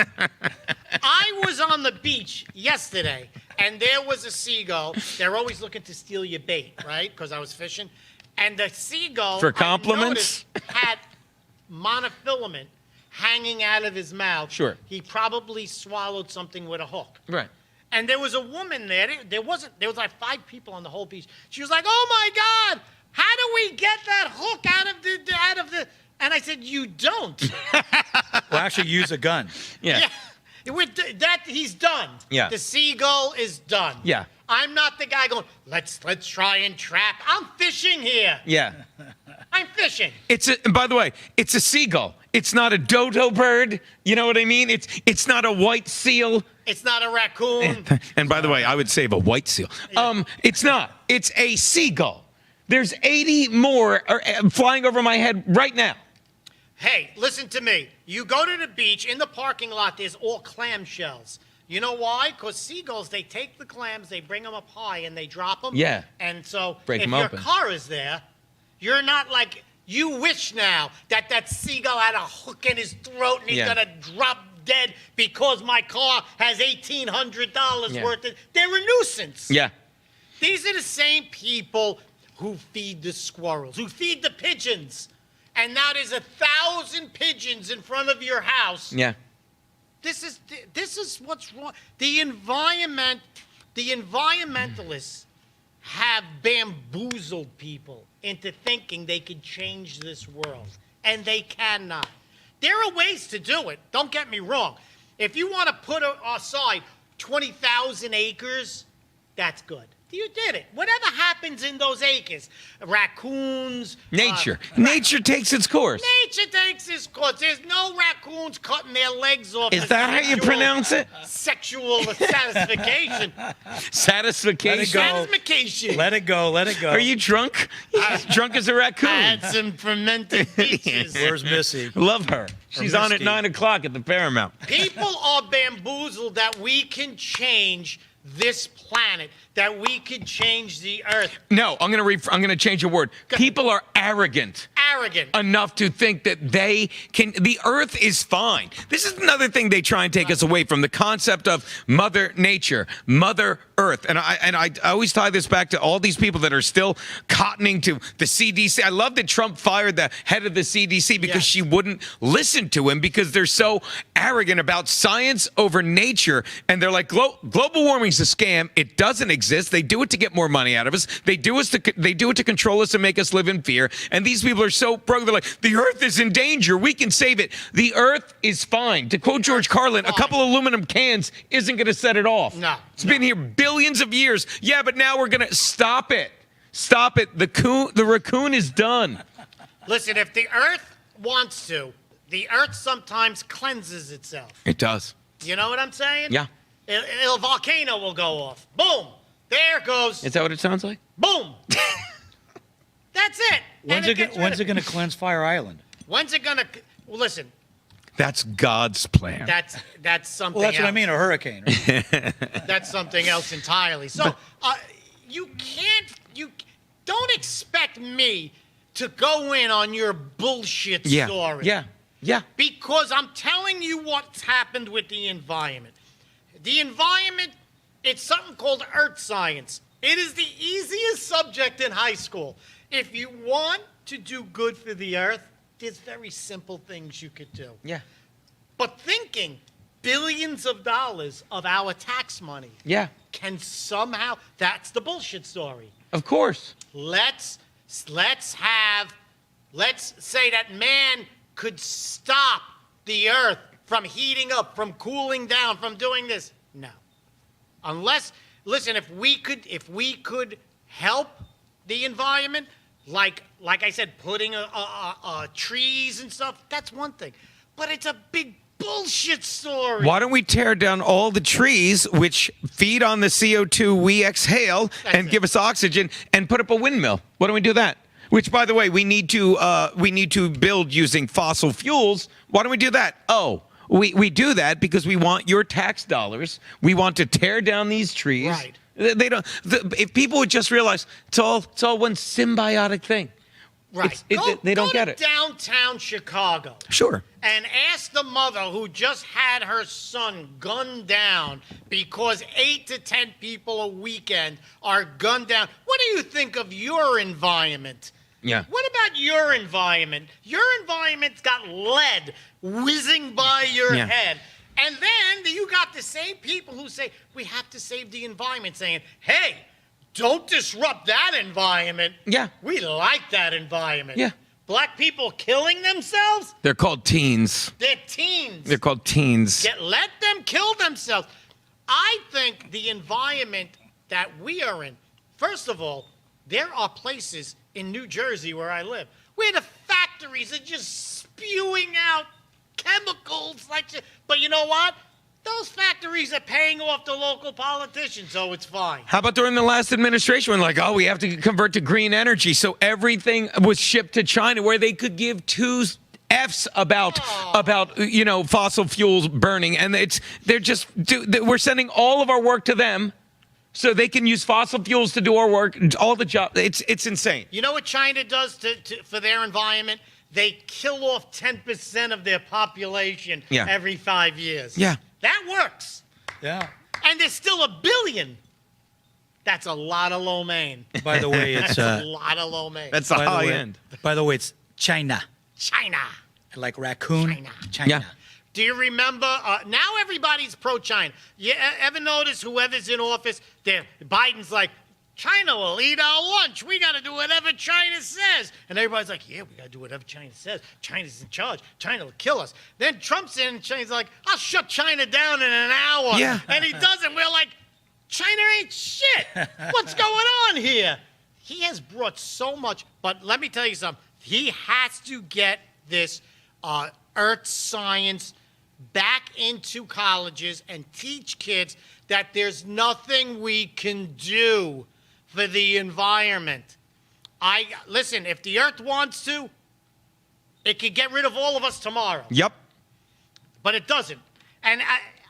I was on the beach yesterday, and there was a seagull. They're always looking to steal your bait, right? Because I was fishing. And the seagull, for compliments, I noticed, had monofilament hanging out of his mouth. Sure. He probably swallowed something with a hook. Right. And there was a woman there. There was like 5 people on the whole beach. She was like, "Oh my God, how do we get that hook out of the?" And I said, "You don't." Well, actually, use a gun. Yeah. That he's done. Yeah. The seagull is done. Yeah. I'm not the guy going, let's try and trap. I'm fishing here. Yeah. I'm fishing. By the way, it's a seagull. It's not a dodo bird. You know what I mean? It's not a white seal. It's not a raccoon. And by the way, I would save a white seal. It's not. It's a seagull. There's 80 more flying over my head right now. Hey, listen to me. You go to the beach, in the parking lot, there's all clam shells. You know why? Because seagulls, they take the clams, they bring them up high, and they drop them. Yeah. And so Break if 'em your open. car is there, you're not like, you wish now that seagull had a hook in his throat and he's Yeah. going to drop dead because my car has $1,800 Yeah. worth of... They're a nuisance. Yeah. These are the same people who feed the squirrels, who feed the pigeons. And now there's 1,000 pigeons in front of your house. Yeah. This is what's wrong. The environmentalists have bamboozled people into thinking they could change this world, and they cannot. There are ways to do it. Don't get me wrong. If you want to put aside 20,000 acres, that's good. You did it. Whatever happens in those acres, raccoons. Nature. Nature takes its course. Nature takes its course. There's no raccoons cutting their legs off. Is for that how you sexual- pronounce it? Sexual satisfaction. Satisfaction. Satisfaction. Let it go. Let it go. Are you drunk? Drunk as a raccoon. I had some fermented peaches. Where's Missy? Love her. She's on at Misty. 9 o'clock at the Paramount. People are bamboozled that we can change this planet, that we could change the earth. No, I'm gonna change a word. People are arrogant. Arrogant. Enough to think that they can. The earth is fine. This is another thing they try and take us away from, the concept of Mother Nature, Mother Earth. And I always tie this back to all these people that are still cottoning to the CDC. I love that Trump fired the head of the CDC because she wouldn't listen to him, because they're so arrogant about science over nature. And they're like, global warming's a scam. It doesn't exist. They do it to get more money out of us. They do it to control us and make us live in fear. And these people are so broke. They're like, the earth is in danger. We can save it. The earth is fine. To quote George Carlin, a couple of aluminum cans isn't going to set it off. No. It's been here billions of years. Yeah, but now we're going to stop it. Stop it. The raccoon is done. Listen, if the earth wants to, the earth sometimes cleanses itself. It does. You know what I'm saying? Yeah. A volcano will go off. Boom. There it goes. Is that what it sounds like? Boom. That's it. When's it going to cleanse Fire Island? When's it going to... Well, listen, That's God's plan. that's something Well, that's else. what I mean, a hurricane. Right? That's something else entirely. So you don't expect me to go in on your bullshit story. Yeah. Because I'm telling you what's happened with the environment. The environment, it's something called earth science. It is the easiest subject in high school. If you want to do good for the earth, there's very simple things you could do. Yeah. But thinking billions of dollars of our tax money Yeah. can somehow, that's the bullshit story. Of course. Let's say that man could stop the earth from heating up, from cooling down, from doing this. No. Listen, if we could help the environment, like I said, putting trees and stuff, that's one thing. But it's a big bullshit story. Why don't we tear down all the trees which feed on the CO2 we exhale and give us oxygen, and put up a windmill? Why don't we do that? Which, by the way, we need to build using fossil fuels. Why don't we do that? Oh, we do that because we want your tax dollars. We want to tear down these trees. Right. They don't. If people would just realize it's all one symbiotic thing. Right. They don't get it. Downtown Chicago. Sure. And ask the mother who just had her son gunned down because 8 to 10 people a weekend are gunned down. What do you think of your environment? Yeah. What about your environment? Your environment's got lead whizzing by your Yeah. head. And then you got the same people who say, we have to save the environment, saying, hey, don't disrupt that environment. Yeah. We like that environment. Yeah. Black people killing themselves? They're called teens. They're teens. They're called teens. Let them kill themselves. I think the environment that we are in, first of all, there are places in New Jersey where I live where the factories are just spewing out chemicals like shit. But you know what? Those factories are paying off the local politicians, so it's fine. How about during the last administration when we have to convert to green energy, so everything was shipped to China where they could give two F's about fossil fuels burning, and we're sending all of our work to them so they can use fossil fuels to do our work, all the jobs. It's insane. You know what China does for their environment? They kill off 10% of their population every 5 years. Yeah. That works. Yeah. And there's still 1 billion. That's a lot of lo mein. By the way, it's a lot of lo mein. That's the high end. By the way, it's China. China. Like raccoon. China. Yeah. Do you remember? Now everybody's pro-China. You ever notice whoever's in office, Biden's like, China will eat our lunch. We got to do whatever China says. And everybody's like, yeah, we got to do whatever China says. China's in charge. China will kill us. Then Trump's in, and China's like, I'll shut China down in an hour. Yeah. And he doesn't. We're like, China ain't shit. What's going on here? He has brought so much. But let me tell you something. He has to get this earth science back into colleges and teach kids that there's nothing we can do for the environment. Listen, if the earth wants to, it could get rid of all of us tomorrow. Yep. But it doesn't. And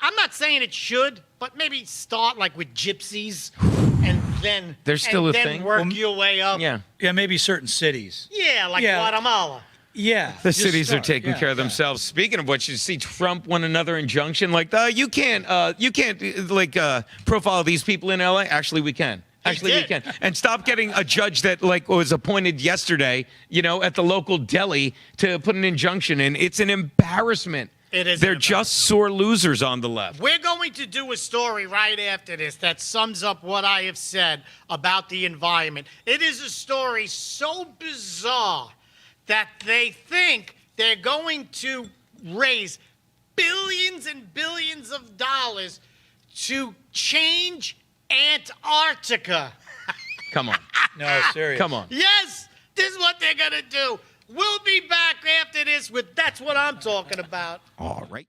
I'm not saying it should, but maybe start like with gypsies and then There's still a thing. Work your way up. Yeah. Yeah, maybe certain cities. Yeah, like Guatemala. Yeah. The cities are taking care of themselves. Speaking of which, you see Trump won another injunction. Like, you can't profile these people in LA. Actually, we can. Actually, we can. And stop getting a judge that was appointed yesterday, at the local deli to put an injunction in. It's an embarrassment. It is. They're just sore losers on the left. We're going to do a story right after this that sums up what I have said about the environment. It is a story so bizarre that they think they're going to raise billions and billions of dollars to change Antarctica. Come on. No, serious. Come on. Yes, this is what they're going to do. We'll be back after this with That's What I'm Talking About. All right.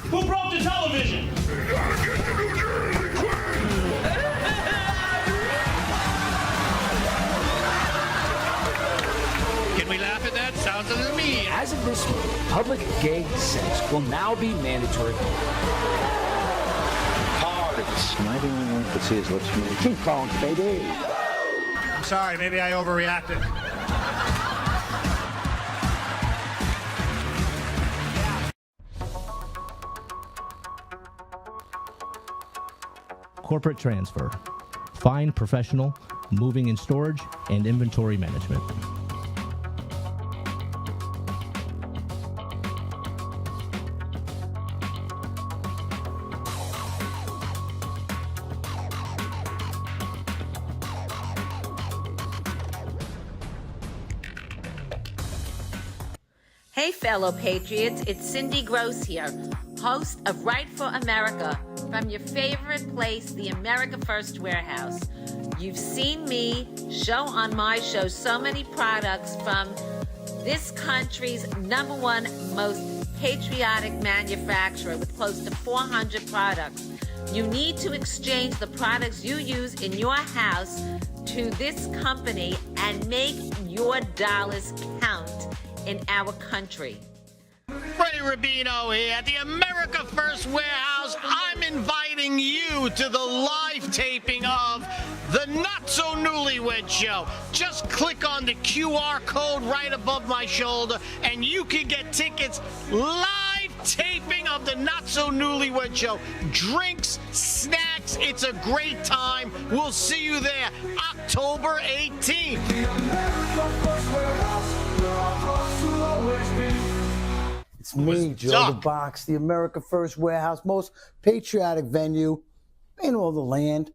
Who broke the television? Can we laugh at that? Sounds to me. As of this week, public gay sex will now be mandatory. Parties. Am I the only one who could see his lips move? Cheek bones, baby. I'm sorry, maybe I overreacted. Corporate transfer. Fine professional, moving and storage, and inventory management. Hey, fellow patriots, it's Cindy Gross here, host of Right for America, from your favorite place, the America First Warehouse. You've seen me show on my show so many products from this country's #1 most patriotic manufacturer with close to 400 products. You need to exchange the products you use in your house to this company and make your dollars count in our country. Freddie Rubino here at the America First Warehouse. I'm inviting you to the live taping of The Not So Newlywed Show. Just click on the QR code right above my shoulder, and you can get tickets. Live taping of the Not So Newlywed Show. Drinks, snacks. It's a great time. We'll see you there October 18th. It's me, Joe the Box, the America First Warehouse, most patriotic venue in all the land.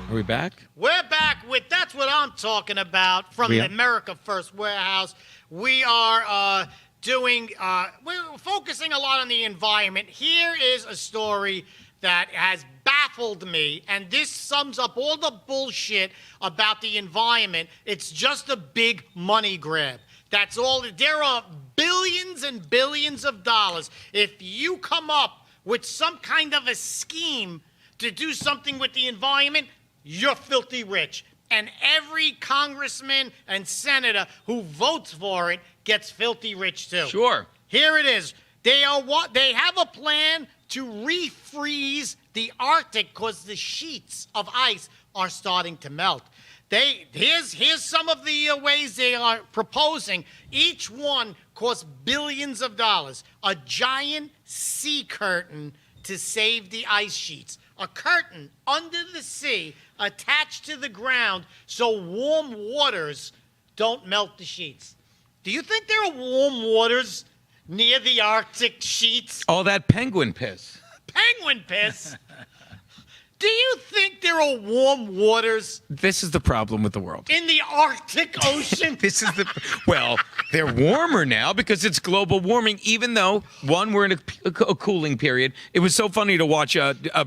Are we back? We're back with That's What I'm Talking About from the America First Warehouse. We are we're focusing a lot on the environment. Here is a story that has baffled me, and this sums up all the bullshit about the environment. It's just a big money grab. That's all. There are billions and billions of dollars. If you come up with some kind of a scheme to do something with the environment, you're filthy rich. And every congressman and senator who votes for it gets filthy rich too. Sure. Here it is. They have a plan to refreeze the Arctic because the sheets of ice are starting to melt. Here's some of the ways they are proposing. Each one costs billions of dollars. A giant sea curtain to save the ice sheets. A curtain under the sea attached to the ground so warm waters don't melt the sheets. Do you think there are warm waters near the Arctic sheets? All that penguin piss. Penguin piss? Do you think there are warm waters This is the problem with the world. in the Arctic Ocean? Well, they're warmer now because it's global warming, even though, one, we're in a cooling period. It was so funny to watch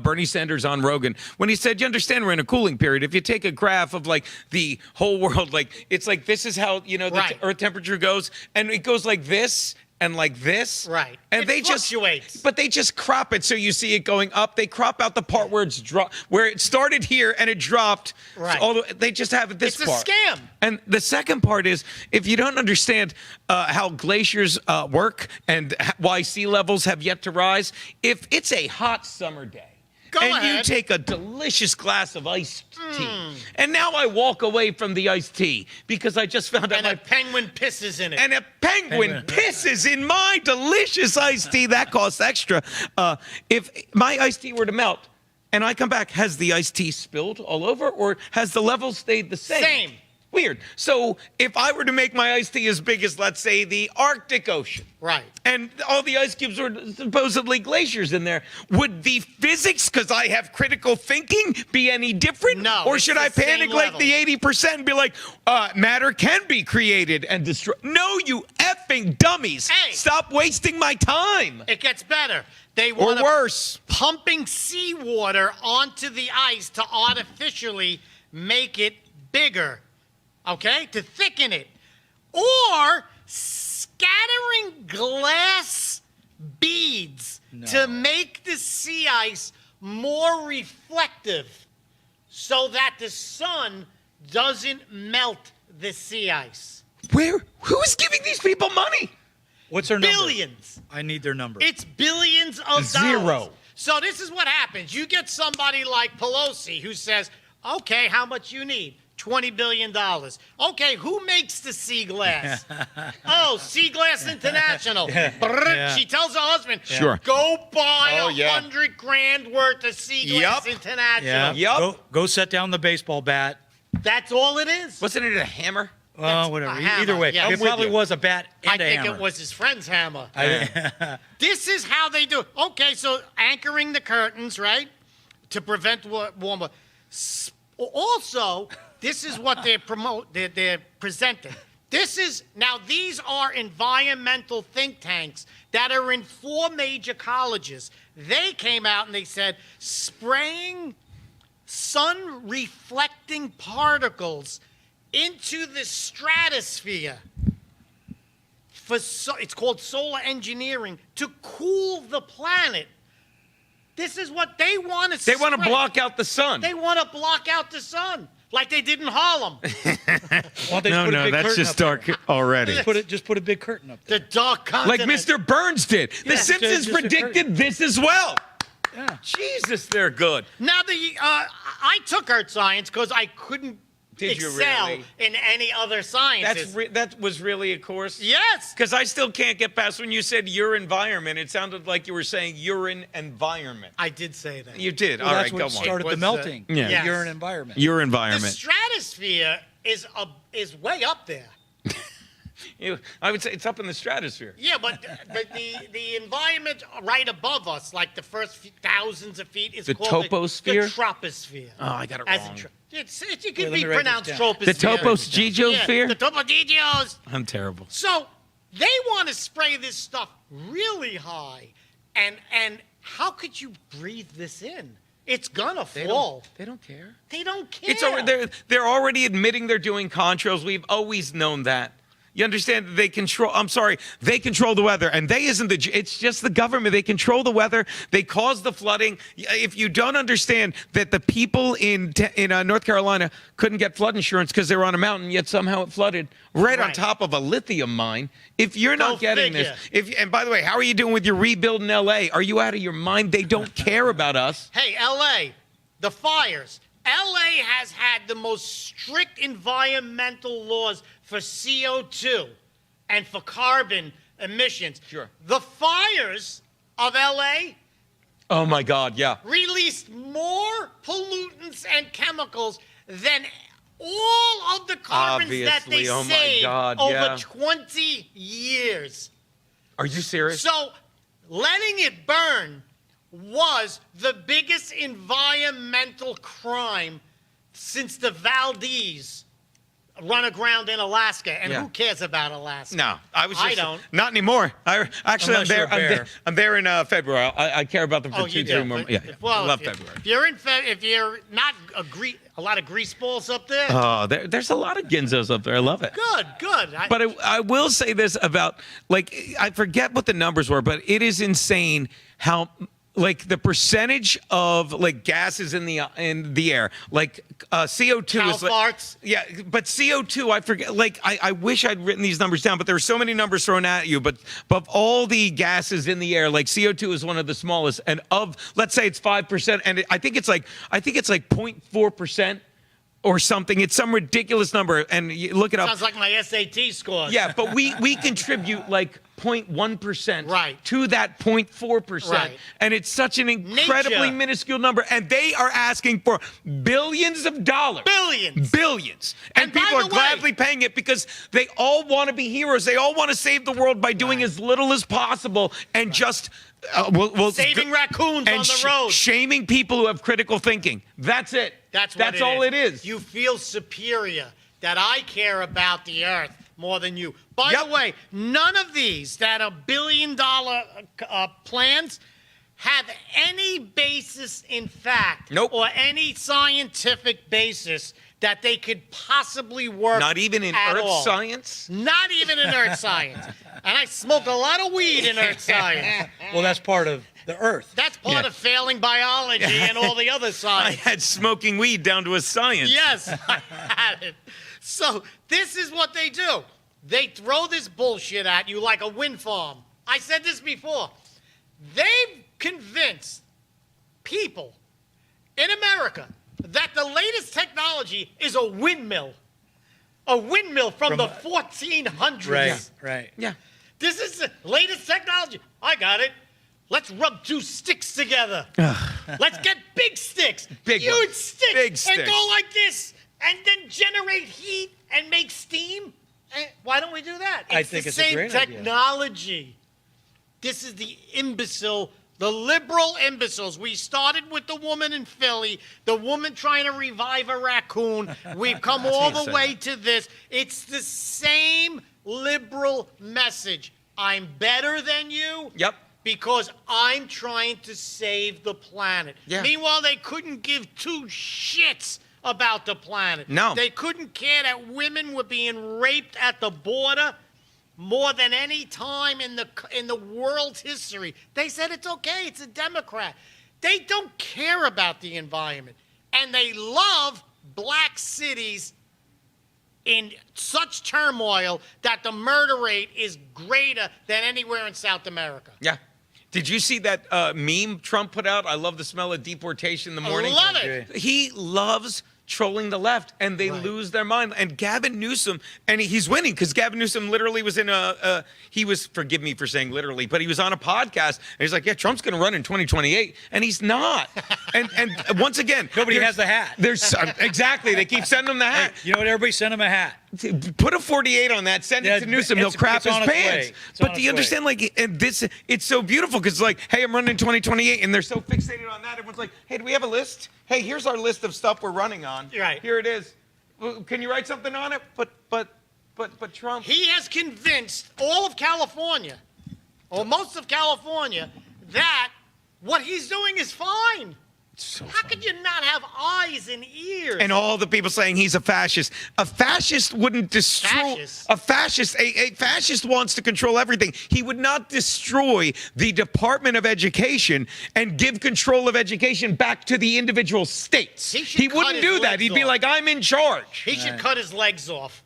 Bernie Sanders on Rogan when he said, you understand we're in a cooling period. If you take a graph of like the whole world, like it's like this is how, the earth temperature goes, and it goes like this and like this. Right. And It they fluctuates. but they just crop it so you see it going up. They crop out the part where where it started here and it dropped. Right. They just have it this It's a part. scam. And the second part is, if you don't understand how glaciers work and why sea levels have yet to rise, if it's a hot summer day, you take a delicious glass of iced tea, and now I walk away from the iced tea because I just found out And a penguin pisses in it. and a penguin pisses in my delicious iced tea. That costs extra. If my iced tea were to melt and I come back, has the iced tea spilled all over, or has the level stayed the same? Same. Weird. So if I were to make my iced tea as big as, let's say, the Arctic Ocean, right, and all the ice cubes were supposedly glaciers in there, would the physics, because I have critical thinking, be any different? No. Or it's should the I panic same like level. the 80% and be like, matter can be created and destroyed? No, you effing dummies. Hey. Stop wasting my time. It gets better. They Or want worse. pumping seawater onto the ice to artificially make it bigger, okay, to thicken it. Or scattering glass beads to make the sea ice more reflective so that the sun doesn't melt the sea ice. Who's giving these people money? What's their number? Billions. I need their number. It's billions of dollars. Zero. So this is what happens. You get somebody like Pelosi who says, okay, how much you need? $20 billion. Okay, who makes the sea glass? Oh, Sea Glass International. Brrr, Yeah. She tells her husband, Sure. go buy Oh, yeah. $100 grand worth of Sea Glass International. Yeah. Go set down the baseball bat. That's all it is. Wasn't it a hammer? Well, whatever. a hammer, Either way, yeah. it I'm with probably you. was a bat and I a think hammer. it was his friend's hammer. This is how they do it. Okay, so anchoring the curtains, right, to prevent warmer. Also, this is what they're presenting. These are environmental think tanks that are in 4 major colleges. They came out and they said spraying sun-reflecting particles into the stratosphere it's called solar engineering, to cool the planet. This is what they want to They want to block out the sun. They want to block out the sun, like they did in Harlem. No, that's just dark already. Just put a big curtain up there. The dark Like continent. Mr. Burns did. The Simpsons just a predicted this as well. Yeah. Jesus, they're good. Now, I took Earth Science because I couldn't Did you excel really? in any other sciences. That was really a course? Yes. Because I still can't get past when you said your environment. It sounded like you were saying urine environment. I did say that. You did. Well, All that's right, go what on. started the melting. Yeah. The Yes. urine environment. Your The environment. stratosphere is way up there. I would say it's up in the stratosphere. Yeah, but the environment right above us, like the first thousands of feet, is The called toposphere? the troposphere. Oh, I got it As wrong. you can let be me write pronounced this down. troposphere. The toposphere? Yeah, the toposphere. I'm terrible. So they want to spray this stuff really high, and how could you breathe this in? It's gonna fall. They don't care. They don't care. They're already admitting they're doing contrails. We've always known that. You understand that they control, they control the weather. And it's just the government. They control the weather. They cause the flooding. If you don't understand that the people in North Carolina couldn't get flood insurance because they were on a mountain, yet somehow it flooded right on top of a lithium mine. If you're not getting this, and by the way, how are you doing with your rebuild in L.A.? Are you out of your mind? They don't care about us. Hey, L.A., the fires. L.A. has had the most strict environmental laws for CO2 and for carbon emissions. Sure. The fires of L.A. Oh, my God, yeah. released more pollutants and chemicals than all of the carbons that they Obviously, oh my saved God, over yeah. 20 years. Are you serious? So letting it burn was the biggest environmental crime since the Valdez run aground in Alaska. And Yeah. who cares about Alaska? No, I don't. Not anymore. I'm Unless there. you're a bear. I'm there in February. I care about them for Oh, you 2-3 do. more. But- Yeah, Well, love if you- February. If you're not a lot of grease balls up there. Oh, there's a lot of Ginzos up there. I love it. Good. But I will say this about, I forget what the numbers were, but it is insane how, the percentage of, gases in the air, CO2 Cow is farts. Yeah, but CO2, I forget, I wish I'd written these numbers down, but there were so many numbers thrown at you, but of all the gases in the air, CO2 is one of the smallest, and let's say it's 5%, and I think it's like 0.4%. Or something. It's some ridiculous number, and you look it up. Sounds like my SAT scores. Yeah, but we contribute 0.1% to that 0.4%. Right. And it's such an incredibly Nature. minuscule number. And they are asking for billions of dollars. Billions. And by people the are way- gladly paying it because they all want to be heroes. They all want to save the world by doing as little as possible and just Saving raccoons on the road. Shaming people who have critical thinking. That's it. That's all it is. You feel superior, that I care about the earth more than you. By the way, none of these that are billion-dollar plans have any basis in fact or any scientific basis that they could possibly work. Not even in at earth all. science? Not even in earth science. And I smoked a lot of weed in earth science. Well, that's part of the earth. That's part of failing biology and all the other I science. had smoking weed down to a science. Yes, I had it. So this is what they do. They throw this bullshit at you like a wind farm. I said this before. They've convinced people in America that the latest technology is a windmill. A windmill from the 1400s. Right. Yeah. This is the latest technology. I got it. Let's rub two sticks together. Let's get big sticks. Big Huge ones. sticks. Big And sticks. go like this. And then generate heat and make steam. And why don't we do that? I think it's a the great same idea. technology. This is the liberal imbeciles. We started with the woman in Philly, the woman trying to revive a raccoon. We've come all the way to this. It's the same liberal message. I'm better than you. Yep. Because I'm trying to save the planet. Yeah. Meanwhile, they couldn't give two shits about the planet. No. They couldn't care that women were being raped at the border. more than any time in the world's history. They said it's okay. It's a Democrat. They don't care about the environment, and they love black cities in such turmoil that the murder rate is greater than anywhere in South America. Yeah. Did you see that meme Trump put out? I love the smell of deportation in the morning. I love it. He loves trolling the left, and they lose their mind. And Gavin Newsom, and he's winning because Gavin Newsom literally was in he was, forgive me for saying literally, but he was on a podcast, and he's like, yeah, Trump's going to run in 2028, and he's not. and once again, nobody has the hat. There's exactly, they keep sending him the hat. Hey, you know what? Everybody send him a hat. Put a 48 on that, send it to Newsom, he'll crap his pants. But do you understand, like, and this, it's so beautiful because, like, hey, I'm running in 2028, and they're so fixated on that. Everyone's like, hey, do we have a list? Hey, here's our list of stuff we're running on. Right. Here it is. Well, can you write something on it? But Trump. He has convinced all of California, or most of California, that what he's doing is fine. How could you not have eyes and ears? And all the people saying he's a fascist. A fascist wouldn't destroy. A fascist wants to control everything. He would not destroy the Department of Education and give control of education back to the individual states. He wouldn't do that. He'd be like, I'm in charge. He should cut his legs off.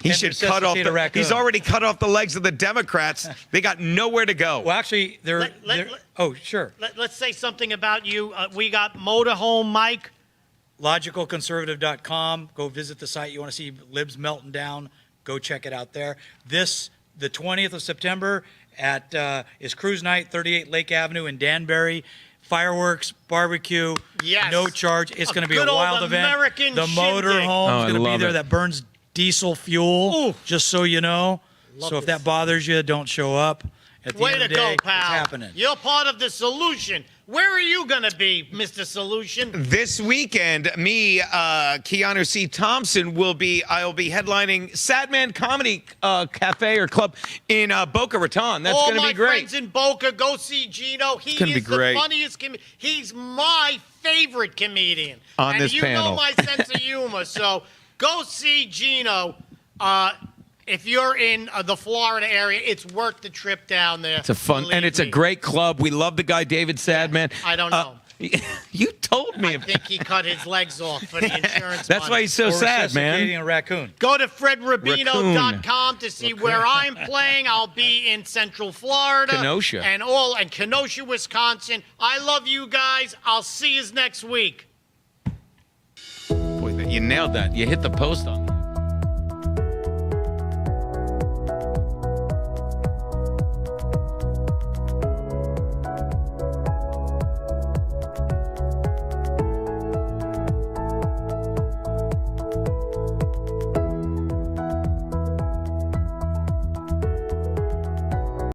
He should cut off the raccoon. He's already cut off the legs of the Democrats. They got nowhere to go. Well, actually, oh, sure. Let's say something about you. We got Motorhome Mike. LogicalConservative.com. Go visit the site. You want to see libs melting down, go check it out there. The 20th of September is Cruise Night, 38 Lake Avenue in Danbury. Fireworks, barbecue, no charge. It's going to be a wild event. American the motorhome is going to be there that burns diesel fuel, just so you know. So if that bothers you, don't show up. At the Way end of to the day, go, pal. it's happening. You're part of the solution. Where are you going to be, Mr. Solution? This weekend, me, Keanu C. Thompson, I'll be headlining Sadman Comedy Cafe or Club in Boca Raton. That's going to be great. All my friends in Boca, go see Gino. He gonna be is great. the funniest comedian. He's my favorite comedian. On this panel. And you know my sense of humor, so go see Gino. If you're in the Florida area, it's worth the trip down there. It's a fun, and it's a great club. We love the guy, David Sadman. I don't know. You told me. I think he cut his legs off for the insurance That's money. why he's so sad, man. A raccoon. Go to fredrubino.com to see where I'm playing. I'll be in Central Florida. Kenosha. And Kenosha, Wisconsin. I love you guys. I'll see you next week. Boy, you nailed that. You hit the post on that.